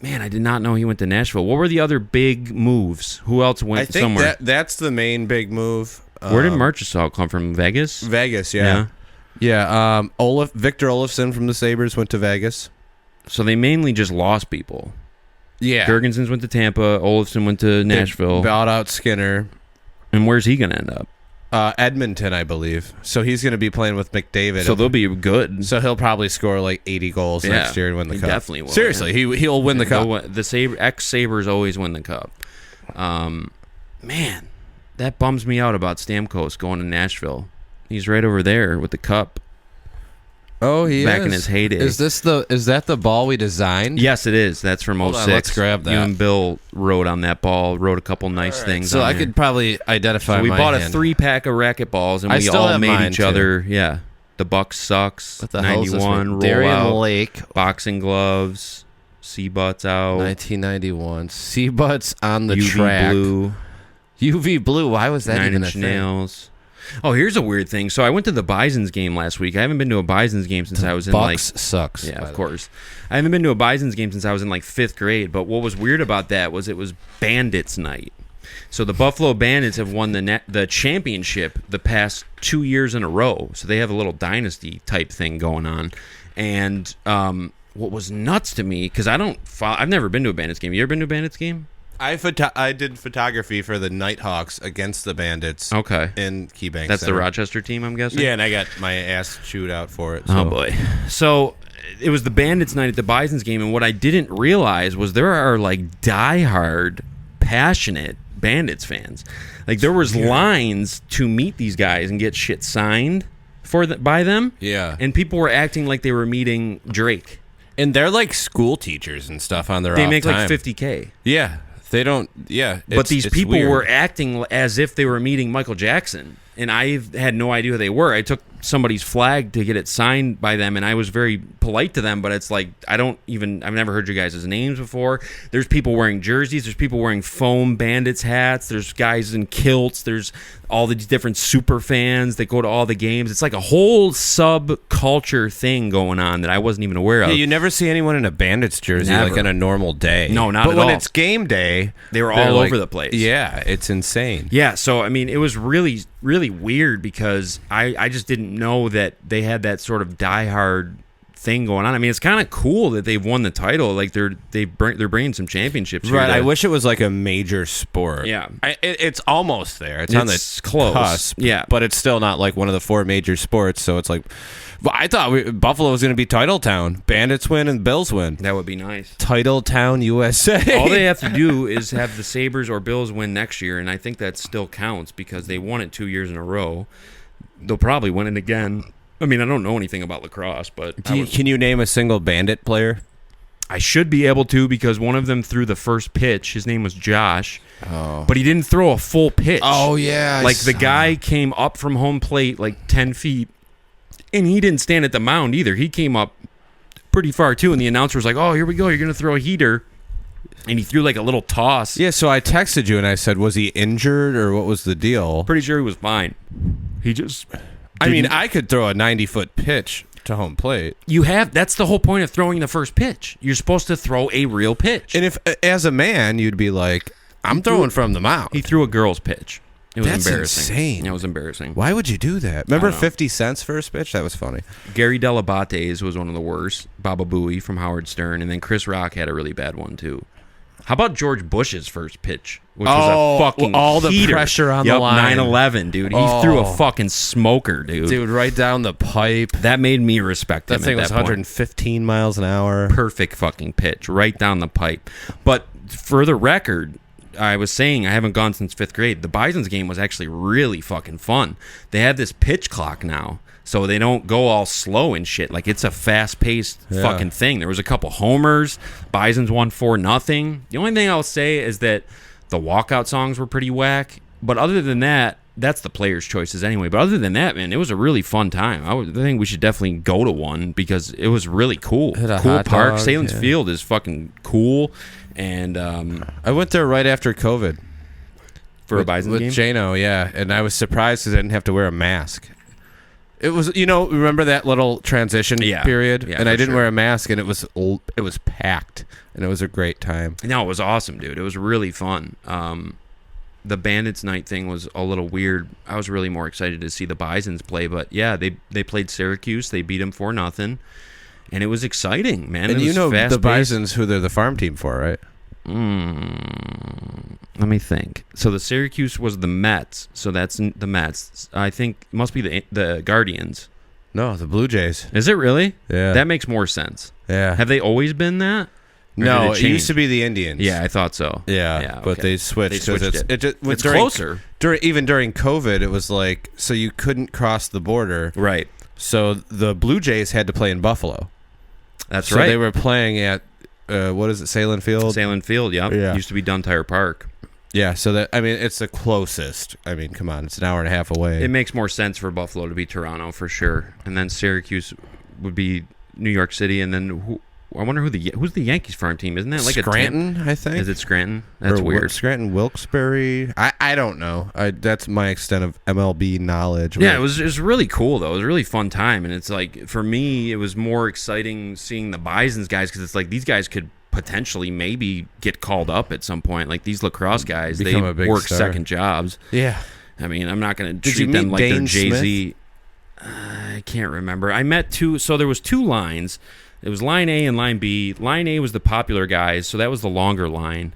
I did not know he went to Nashville. What were the other big moves? Who else went I think somewhere? that's the main big move. Where did Marchessault come from? Vegas? Vegas, yeah. Yeah, Victor Olofsson from the Sabres went to Vegas. So they mainly just lost people. Yeah. Gergensons went to Tampa. Olofsson went to Nashville. They bought out Skinner. And where's he going to end up? Edmonton, I believe. So he's going to be playing with McDavid. So they'll be good. So he'll probably score like 80 goals next year and win the cup. Definitely will. Seriously, he'll win the cup. The ex-Sabres always win the cup. Man, that bums me out about Stamkos going to Nashville. He's right over there with the cup. Oh, he back in his heyday. Is that the ball we designed? Yes, it is. That's from 06. Let's grab that. You and Bill wrote on that ball, wrote a couple nice things. So on I there. could probably identify. So we my bought hand. a 3-pack of racquetballs, and I we still all have made mine, each other. Yeah, the Buck sucks. What the hell is this 91 one? roll Darien out, Lake, boxing gloves, sea butts out, 1991. Sea butts on the UV track. blue, UV blue. Why was that even a 9-inch thing? nails. Oh, here's a weird thing. So I went to the Bisons game last week. I haven't been to a Bisons game since I was in Bucks sucks. Yeah, of course. I haven't been to a Bisons game since I was in like 5th grade. But what was weird about that was it was Bandits night. So the Buffalo Bandits have won the championship the past 2 years in a row. So they have a little dynasty type thing going on. And what was nuts to me, because I've never been to a Bandits game. You ever been to a Bandits game? I did photography for the Nighthawks against the Bandits. Okay. In Key Bank That's Center. the Rochester team, I'm guessing? Yeah, and I got my ass chewed out for it. Oh, boy. So it was the Bandits night at the Bisons game, and what I didn't realize was there are, like, diehard, passionate Bandits fans. Like, there was lines to meet these guys and get shit signed by them. Yeah. And people were acting like they were meeting Drake. And they're like school teachers and stuff on their They off make time. like $50K. Yeah. They don't, but these it's people weird. were acting as if they were meeting Michael Jackson, and I had no idea who they were. I took somebody's flag to get it signed by them, and I was very polite to them, but it's like, I've never heard you guys' names before. There's people wearing jerseys, there's people wearing foam Bandits hats, there's guys in kilts, there's all these different super fans that go to all the games. It's like a whole subculture thing going on that I wasn't even aware of. Yeah, you never see anyone in a Bandits jersey Never. like on a normal day. No, not but at when all. it's game day, They were they're all like- over the place. Yeah, it's insane. Yeah, so I mean, it was really, really weird because I just didn't know that they had that sort of diehard thing going on. I mean, it's kind of cool that they've won the title. Like they're bringing some championships. Here Right. I wish it was like a major sport. Yeah. It's almost there. It's on the close. cusp. Yeah. But it's still not like one of the 4 major sports. So it's like, well, I thought Buffalo was going to be title town. Bandits win and Bills win. That would be nice. Title town, USA. All they have to do is have the Sabres or Bills win next year, and I think that still counts because they won it 2 years in a row. They'll probably win it again. I mean, I don't know anything about lacrosse, but... Can you name a single Bandit player? I should be able to because one of them threw the first pitch. His name was Josh. Oh. But he didn't throw a full pitch. Oh, yeah. Like, the guy came up from home plate like 10 feet, and he didn't stand at the mound either. He came up pretty far, too, and the announcer was like, oh, here we go. You're going to throw a heater. And he threw like a little toss. Yeah, so I texted you and I said, was he injured or what was the deal? Pretty sure he was fine. He just... I mean, I could throw a 90-foot pitch to home plate. That's the whole point of throwing the first pitch. You're supposed to throw a real pitch. And if, as a man, you'd be like, I'm throwing from the mound. He threw a girl's pitch. It was That's embarrassing. insane. It was embarrassing. Why would you do that? Remember 50 Cent's first pitch? That was funny. Gary Delabate's was one of the worst. Baba Booey from Howard Stern. And then Chris Rock had a really bad one, too. How about George Bush's first pitch, which was a fucking all the heater. pressure on the line. 9/11, dude. He threw a fucking smoker, dude. Dude, right down the pipe. That made me respect him. That thing was 115 miles an hour. Perfect fucking pitch, right down the pipe. But for the record, I was saying I haven't gone since 5th grade. The Bisons game was actually really fucking fun. They have this pitch clock now, so they don't go all slow and shit. Like, it's a fast-paced fucking thing. There was a couple homers. Bisons won 4-0. The only thing I'll say is that the walkout songs were pretty whack. But other than that, that's the players' choices anyway. But other than that, man, it was a really fun time. I think we should definitely go to one because it was really cool. Cool park. Salem's Field is fucking cool. And I went there right after COVID. For a Bison game? With Jano, yeah. And I was surprised because I didn't have to wear a mask. It was, remember that little transition period? Yeah, and I didn't wear a mask, and it was packed, and it was a great time. No, it was awesome, dude. It was really fun. The Bandits night thing was a little weird. I was really more excited to see the Bisons play, but yeah, they played Syracuse. They beat them 4-0, and it was exciting, man. And it was the fast-paced. Bisons, who they're the farm team for, right? Let me think. So the Syracuse was the Mets. So that's the Mets. I think it must be the Guardians. No, the Blue Jays. Is it really? Yeah. That makes more sense. Yeah. Have they always been that? Or No, did it used to be the Indians. Yeah, I thought so. Yeah, but they switched. They switched It's closer. Even during COVID, it was like, so you couldn't cross the border. Right. So the Blue Jays had to play in Buffalo. That's right. right. So they were playing at, what is it, Salem Field? Salem Field, yep. Yeah. Used to be Duntire Park. Yeah, so it's the closest. I mean, come on, it's an hour and a half away. It makes more sense for Buffalo to be Toronto for sure, and then Syracuse would be New York City, and then I wonder who's the Yankees farm team? Isn't that like Scranton? I think. Is it Scranton? That's weird. Scranton, Wilkes-Barre. I don't know. That's my extent of MLB knowledge. Yeah, it was really cool though. It was a really fun time, and it's like for me, it was more exciting seeing the Bisons guys because it's like these guys could potentially maybe get called up at some point. Like these lacrosse guys, they work second jobs. Yeah. I mean, I'm not going to treat them like they're Jay-Z. I can't remember. I met two. So there was two lines. It was line A and line B. Line A was the popular guys, so that was the longer line.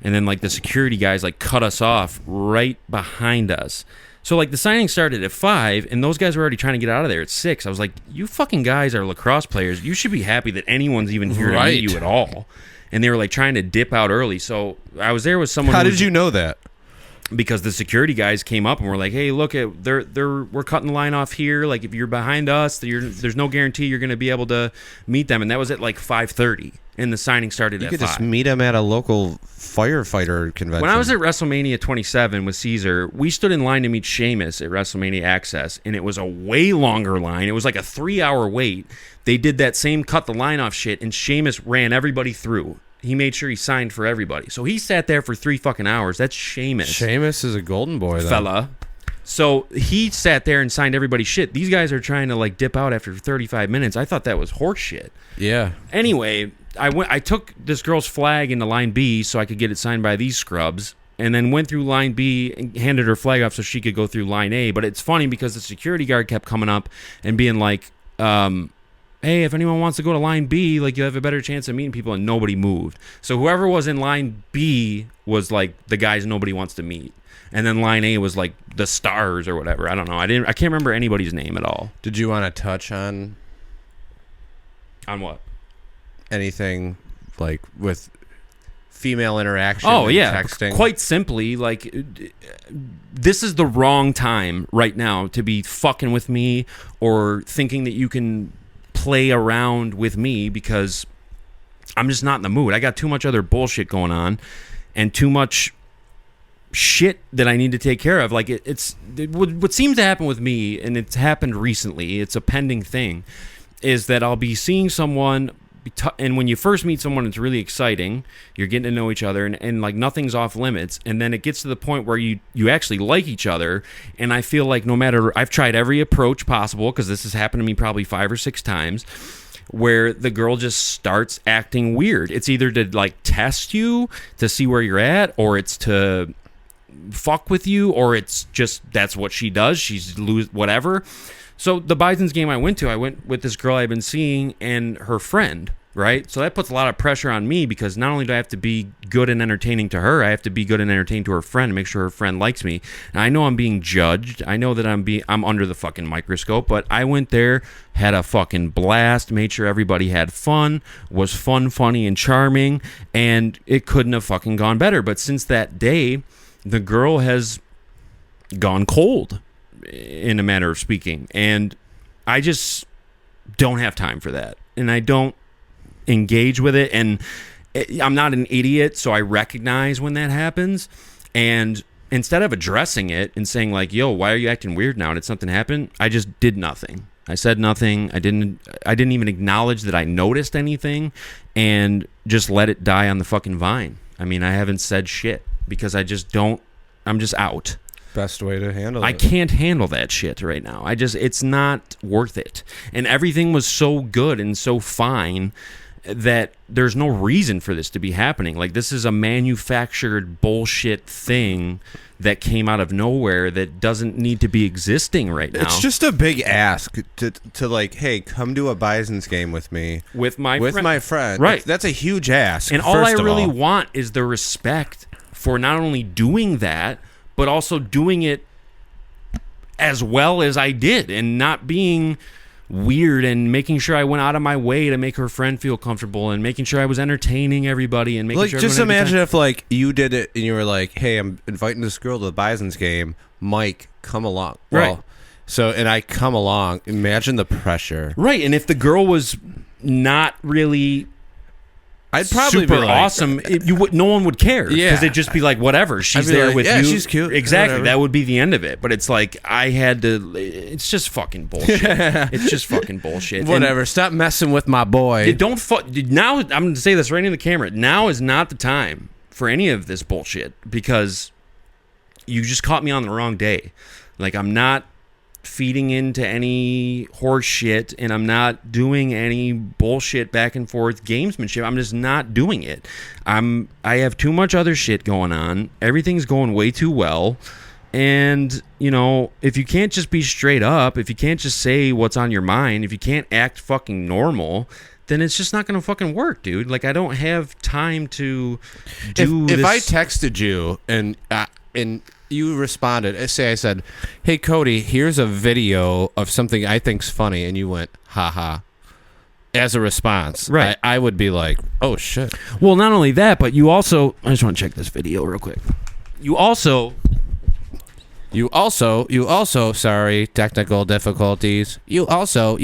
And then like the security guys like cut us off right behind us. So like the signing started at 5, and those guys were already trying to get out of there at 6. I was like, you fucking guys are lacrosse players. You should be happy that anyone's even here to meet you at all. And they were like trying to dip out early. So I was there with someone. How did you know that? Because the security guys came up and were like, "Hey, look, we're cutting the line off here. Like, if you're behind us, there's no guarantee you're going to be able to meet them." And that was at like 5:30, and the signing started at 5. You could just meet them at a local firefighter convention. When I was at WrestleMania 27 with Caesar, we stood in line to meet Sheamus at WrestleMania Access, and it was a way longer line. It was like a 3-hour wait. They did that same cut the line off shit, and Sheamus ran everybody through. He made sure he signed for everybody. So he sat there for 3 fucking hours. That's Sheamus. Sheamus is a golden boy, though. Fella. So he sat there and signed everybody's shit. These guys are trying to like dip out after 35 minutes. I thought that was horse shit. Yeah. Anyway, I took this girl's flag into line B so I could get it signed by these scrubs, and then went through line B and handed her flag off so she could go through line A. But it's funny because the security guard kept coming up and being like, hey, if anyone wants to go to line B, like you have a better chance of meeting people, and nobody moved. So whoever was in line B was like the guys nobody wants to meet. And then line A was like the stars or whatever. I don't know. I can't remember anybody's name at all. Did you want to touch on what? Anything like with female interaction? Oh, yeah. Texting? Quite simply, like, this is the wrong time right now to be fucking with me or thinking that you can play around with me, because I'm just not in the mood. I got too much other bullshit going on and too much shit that I need to take care of. Like, what seems to happen with me, and it's happened recently, it's a pending thing, is that I'll be seeing someone, and when you first meet someone, it's really exciting. You're getting to know each other, and like nothing's off limits. And then it gets to the point where you actually like each other. And I feel like no matter, I've tried every approach possible, because this has happened to me probably 5 or 6 times, where the girl just starts acting weird. It's either to like test you to see where you're at, or it's to fuck with you, or it's just that's what she does. She's whatever. So the Bisons game I went with this girl I've been seeing and her friend, right? So that puts a lot of pressure on me, because not only do I have to be good and entertaining to her, I have to be good and entertaining to her friend, make sure her friend likes me. And I know I'm being judged. I know that I'm under the fucking microscope, but I went there, had a fucking blast, made sure everybody had fun, was fun, funny, and charming, and it couldn't have fucking gone better. But since that day, the girl has gone cold, in a manner of speaking, and I just don't have time for that, and I don't engage with it. And I'm not an idiot, so I recognize when that happens, and instead of addressing it and saying like, yo, why are you acting weird now, did something happen, I just did nothing. I said nothing. I didn't even acknowledge that I noticed anything, and just let it die on the fucking vine. I mean, I haven't said shit, because I'm just out. Best way to handle it. I can't handle that shit right now. It's not worth it. And everything was so good and so fine that there's no reason for this to be happening. Like, this is a manufactured bullshit thing that came out of nowhere that doesn't need to be existing right now. It's just a big ask to like, hey, come to a Bisons game with me. With my friend. Right. That's a huge ask. And all I really want is the respect for not only doing that, but also doing it as well as I did, and not being weird, and making sure I went out of my way to make her friend feel comfortable, and making sure I was entertaining everybody, and making sure. Just imagine if like you did it and you were like, hey, I'm inviting this girl to the Bisons game. Mike, come along. Right. Well, so, and I come along. Imagine the pressure. Right. And if the girl was not really I'd probably super be like, awesome, no one would care. Yeah. Because it'd just be like, whatever, she's there like, with yeah, you. She's cute. Exactly. Whatever. That would be the end of it. But it's like, I had to, it's just fucking bullshit. It's just fucking bullshit. Whatever. Stop messing with my boy. Now, I'm going to say this right in the camera. Now is not the time for any of this bullshit, because you just caught me on the wrong day. Like, I'm not feeding into any horse shit, and I'm not doing any bullshit back and forth gamesmanship. I'm just not doing it. I have too much other shit going on. Everything's going way too well. And, you know, if you can't just be straight up, if you can't just say what's on your mind, if you can't act fucking normal, then it's just not going to fucking work, dude. Like, I don't have time to do this. If I texted you and you responded, say I said, hey, Cody, here's a video of something I think's funny, and you went, haha, as a response, right? I would be like, oh, shit. Well, not only that, but you also, I just want to check this video real quick. You also, sorry, technical difficulties. You also,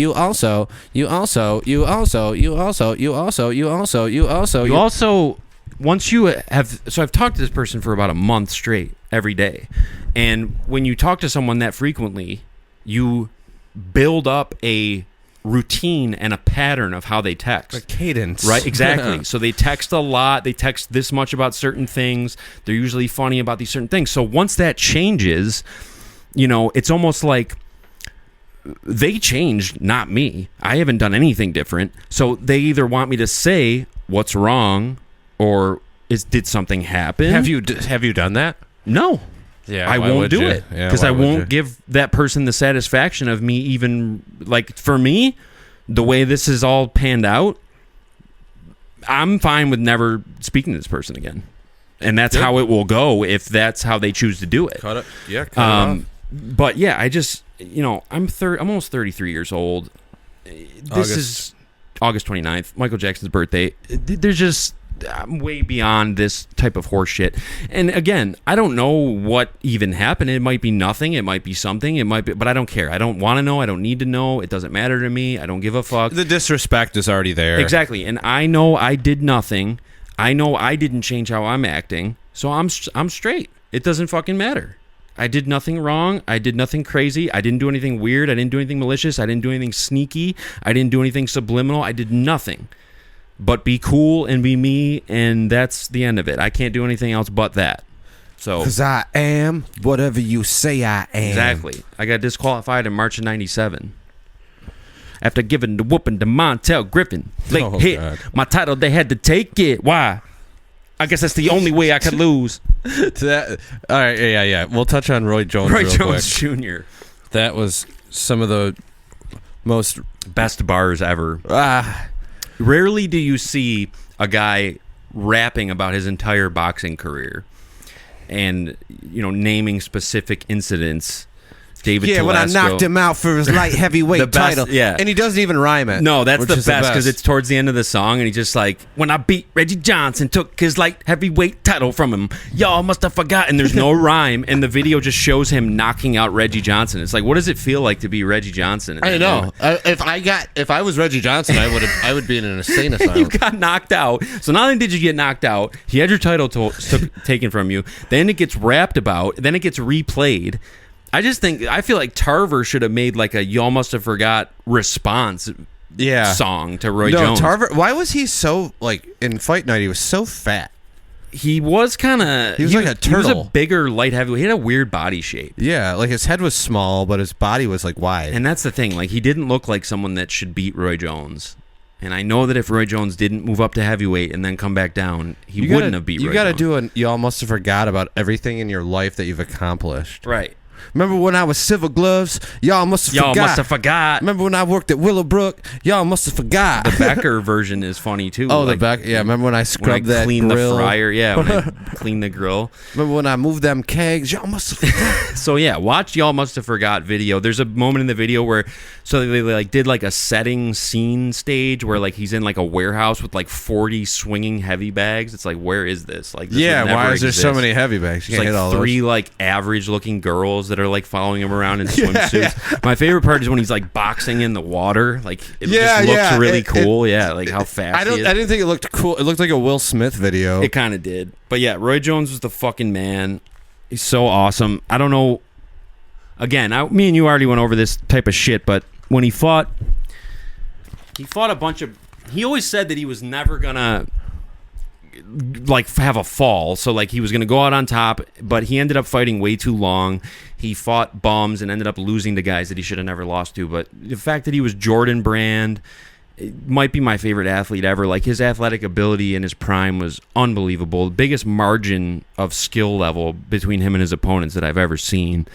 once you have, so I've talked to this person for about a month straight every day. And when you talk to someone that frequently, you build up a routine and a pattern of how they text. A cadence. Right, exactly. So they text a lot. They text this much about certain things. They're usually funny about these certain things. So once that changes, you know, it's almost like they changed, not me. I haven't done anything different. So they either want me to say what's wrong, or did something happen? Have you done that? No. Yeah, I won't do it, because I won't give that person the satisfaction of me even, like, for me the way this is all panned out, I'm fine with never speaking to this person again. And that's how it will go if that's how they choose to do it. Cut it. Yeah, cut it off. But yeah, I just, I'm almost 33 years old. This is August 29th, Michael Jackson's birthday. There's just, I'm way beyond this type of horse shit. And again, I don't know what even happened. It might be nothing. It might be something. It might be, but I don't care. I don't want to know. I don't need to know. It doesn't matter to me. I don't give a fuck. The disrespect is already there. Exactly. And I know I did nothing. I know I didn't change how I'm acting. So I'm straight. It doesn't fucking matter. I did nothing wrong. I did nothing crazy. I didn't do anything weird. I didn't do anything malicious. I didn't do anything sneaky. I didn't do anything subliminal. I did nothing. But be cool and be me, and that's the end of it. I can't do anything else but that. So, because I am whatever you say I am. Exactly. I got disqualified in March of '97 after giving the whooping to Montel Griffin. Late hit. God. My title, they had to take it. Why? I guess that's the only way I could lose. All right, yeah. We'll touch on Roy Jones Roy real Jones quick. Jr. That was some of the most best bars ever. Rarely do you see a guy rapping about his entire boxing career and, naming specific incidents. David Telesco. When I knocked him out for his light heavyweight title. Yeah. And he doesn't even rhyme it. No, that's the best because it's towards the end of the song and he's just like, when I beat Reggie Johnson, took his light heavyweight title from him. Y'all must have forgotten. There's no rhyme. And the video just shows him knocking out Reggie Johnson. It's like, what does it feel like to be Reggie Johnson? I know. If I was Reggie Johnson, I would be in an insane asylum. You got knocked out. So not only did you get knocked out, he had your title taken from you. Then it gets rapped about. Then it gets replayed. I feel like Tarver should have made like a "Y'all Must Have Forgot" response song to Roy Jones. Tarver, why was he so, in Fight Night, he was so fat? He was kind of... He was like a turtle. He was a bigger light heavyweight. He had a weird body shape. Yeah, his head was small, but his body was wide. And that's the thing. He didn't look like someone that should beat Roy Jones. And I know that if Roy Jones didn't move up to heavyweight and then come back down, he wouldn't have beat Roy Jones. You got to do an "Y'all Must Have Forgot" about everything in your life that you've accomplished. Right. Remember when I was Silver Gloves? Y'all must have forgot. Remember when I worked at Willowbrook? Y'all must have forgot. The Becker version is funny too. Oh, the Becker. Yeah, remember when I scrubbed that cleaned grill? The fryer. Yeah, when I cleaned the grill. Remember when I moved them kegs? Y'all must have forgot. So yeah, watch Y'all Must Have Forgot video. There's a moment in the video where they did a setting scene stage where he's in a warehouse with 40 swinging heavy bags. It's where is this? Why is there so many heavy bags? You There's can't hit all three those. average looking girls that are following him around in swimsuits. Yeah. My favorite part is when he's boxing in the water. It just looks really cool. How fast he is. I didn't think it looked cool. It looked like a Will Smith video. It kind of did. But yeah, Roy Jones was the fucking man. He's so awesome. I don't know. Again, me and you already went over this type of shit, but when he fought a bunch of... He always said that he was never gonna have a fall, so he was gonna go out on top, but he ended up fighting way too long. He fought bums and ended up losing to guys that he should have never lost to. But the fact that he was Jordan Brand, it might be my favorite athlete ever. His athletic ability in his prime was unbelievable. The biggest margin of skill level between him and his opponents that I've ever seen.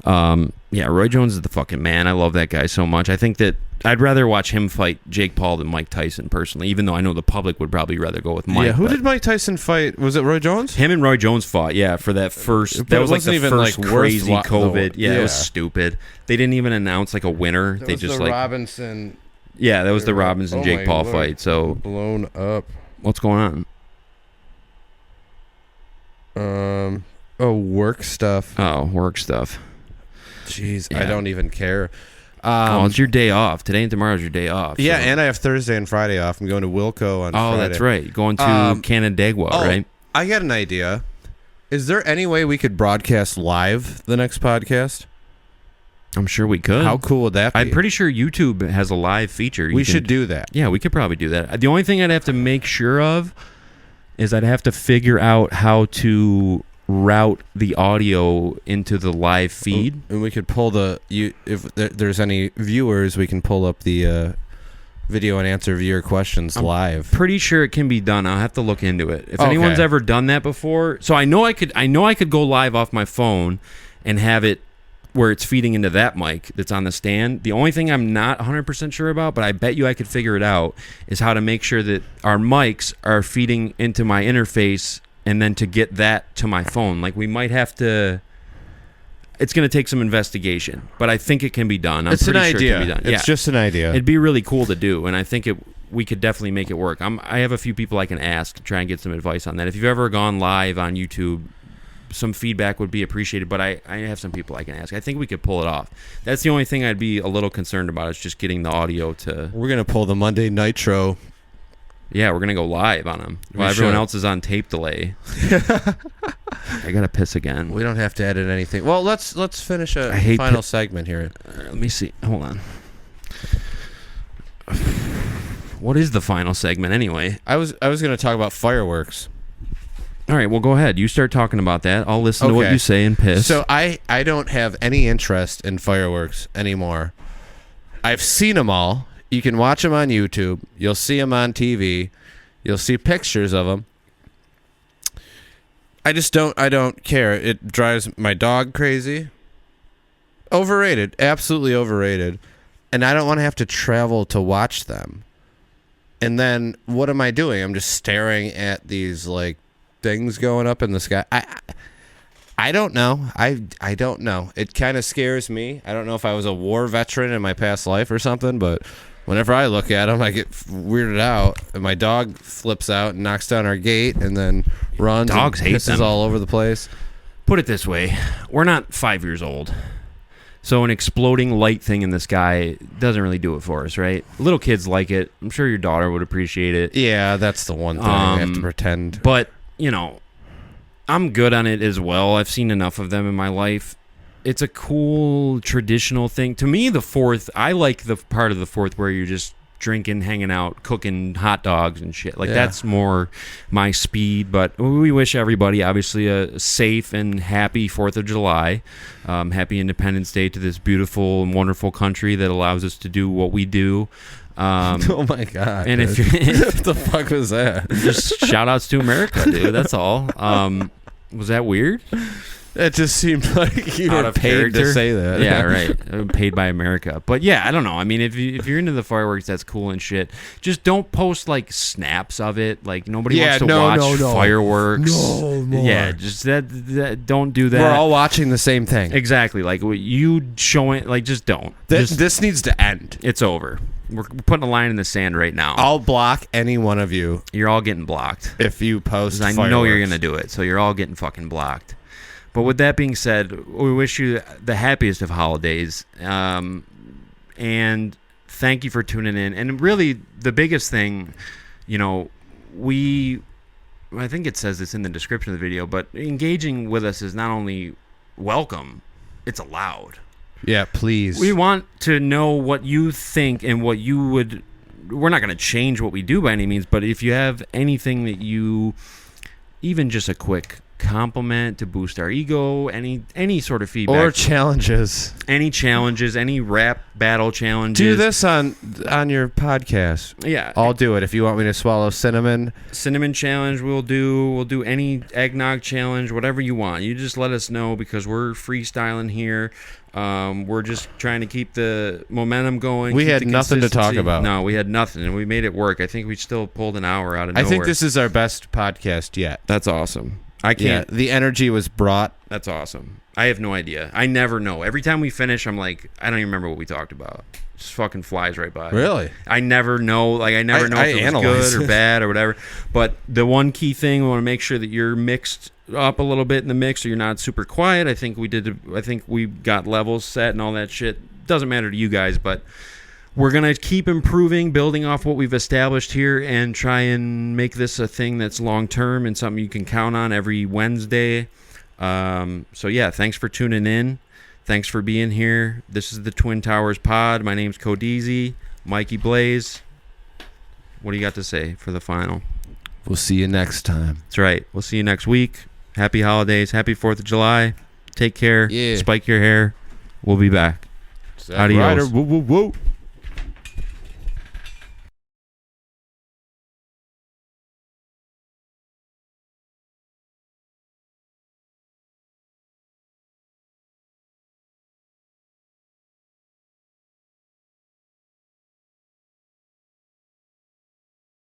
Roy Jones is the fucking man. I love that guy so much. I think that I'd rather watch him fight Jake Paul than Mike Tyson personally, even though I know the public would probably rather go with Mike. Yeah, who did Mike Tyson fight? Was it Roy Jones? Him and Roy Jones fought, for that first... That was the first crazy COVID. Yeah, it was stupid. They didn't even announce a winner. They just the Robinson... Yeah, that was the Robinson Jake Paul fight. So blown up. What's going on? Work stuff. Oh, work stuff. Jeez, yeah. I don't even care. It's your day off. Today and tomorrow's your day off. Yeah, and I have Thursday and Friday off. I'm going to Wilco on Friday. Oh, that's right. Going to Canandaigua, right? I got an idea. Is there any way we could broadcast live the next podcast? I'm sure we could. How cool would that be? I'm pretty sure YouTube has a live feature. We should do that. Yeah, we could probably do that. The only thing I'd have to make sure of is I'd have to figure out how to route the audio into the live feed. And we could pull if there's any viewers, we can pull up the video and answer viewer questions live. Pretty sure it can be done. I'll have to look into it. If anyone's ever done that before, so I know I could go live off my phone and have it where it's feeding into that mic that's on the stand. The only thing I'm not 100% sure about, but I bet you I could figure it out, is how to make sure that our mics are feeding into my interface and then to get that to my phone. Like, we might have to... It's going to take some investigation, but I think it can be done. I'm it's pretty an sure idea. It can be done. It's just an idea. It'd be really cool to do, and I think we could definitely make it work. I have a few people I can ask to try and get some advice on that. If you've ever gone live on YouTube, some feedback would be appreciated, but I have some people I can ask. I think we could pull it off. That's the only thing I'd be a little concerned about, is just getting the audio to... We're going to pull the Monday Nitro. Yeah, we're going to go live on them while everyone else is on tape delay. I got to piss again. We don't have to edit anything. Well, let's finish a final segment here. Let me see. Hold on. What is the final segment anyway? I was going to talk about fireworks. All right, well, go ahead. You start talking about that. I'll listen to what you say and piss. So I don't have any interest in fireworks anymore. I've seen them all. You can watch them on YouTube. You'll see them on TV. You'll see pictures of them. I don't care. It drives my dog crazy. Overrated. Absolutely overrated. And I don't want to have to travel to watch them. And then what am I doing? I'm just staring at these, like, things going up in the sky. I don't know. I don't know. It kind of scares me. I don't know if I was a war veteran in my past life or something, but whenever I look at them, I get weirded out. And my dog flips out and knocks down our gate and then runs. Dogs and hate pisses them. all over the place. Put it this way. We're not 5 years old. So an exploding light thing in the sky doesn't really do it for us, right? Little kids like it. I'm sure your daughter would appreciate it. Yeah, that's the one thing I have to pretend. But, you know, I'm good on it as well. I've seen enough of them in my life. It's a cool traditional thing. To me, the 4th, I like the part of the 4th where you're just drinking, hanging out, cooking hot dogs and shit. Like, that's more my speed. But we wish everybody, obviously, a safe and happy 4th of July. Happy Independence Day to this beautiful and wonderful country that allows us to do what we do. Oh my god! And dude. What the fuck was that? Just shout outs to America, dude. That's all. Was that weird? It just seemed like you Out were of paid character? to say that. Yeah, right. Paid by America. But yeah, I don't know. I mean, if you're into the fireworks, that's cool and shit. Just don't post like snaps of it. Like, nobody wants to watch fireworks. No more. Yeah, just that. Don't do that. We're all watching the same thing. Exactly. Like, you showing. Like, just don't. This needs to end. It's over. We're putting a line in the sand right now. I'll block any one of you. You're all getting blocked. If you post I know you're gonna do it, so you're all getting fucking blocked. But with that being said, we wish you the happiest of holidays, and thank you for tuning in. And really, the biggest thing, you know, I think it says this in the description of the video, but engaging with us is not only welcome, it's allowed. Yeah, please. We want to know what you think and what you would... We're not going to change what we do by any means, but if you have anything that you... Even just a quick compliment to boost our ego, any sort of feedback, or challenges, any rap battle challenges, do this on your podcast. Yeah, I'll do it. If you want me to swallow cinnamon challenge, we'll do any eggnog challenge, whatever you want. You just let us know, because we're freestyling here. We're just trying to keep the momentum going. We had nothing to talk about. No, we had nothing, and we made it work. I think we still pulled an hour out of nowhere. I think this is our best podcast yet. That's awesome. I can't. Yeah, the energy was brought. That's awesome. I have no idea. I never know. Every time we finish, I'm like, I don't even remember what we talked about. It just fucking flies right by. Really? I never know. Like, I never know if it was good or bad or whatever. But the one key thing, we want to make sure that you're mixed up a little bit in the mix, or you're not super quiet. I think we got levels set and all that shit. Doesn't matter to you guys, but we're going to keep improving, building off what we've established here, and try and make this a thing that's long-term and something you can count on every Wednesday. So, yeah, thanks for tuning in. Thanks for being here. This is the Twin Towers Pod. My name's codeezie. Mikey Blaze. What do you got to say for the final? We'll see you next time. That's right. We'll see you next week. Happy holidays. Happy 4th of July. Take care. Yeah. Spike your hair. We'll be back. Adios. Whoa, whoa, whoa.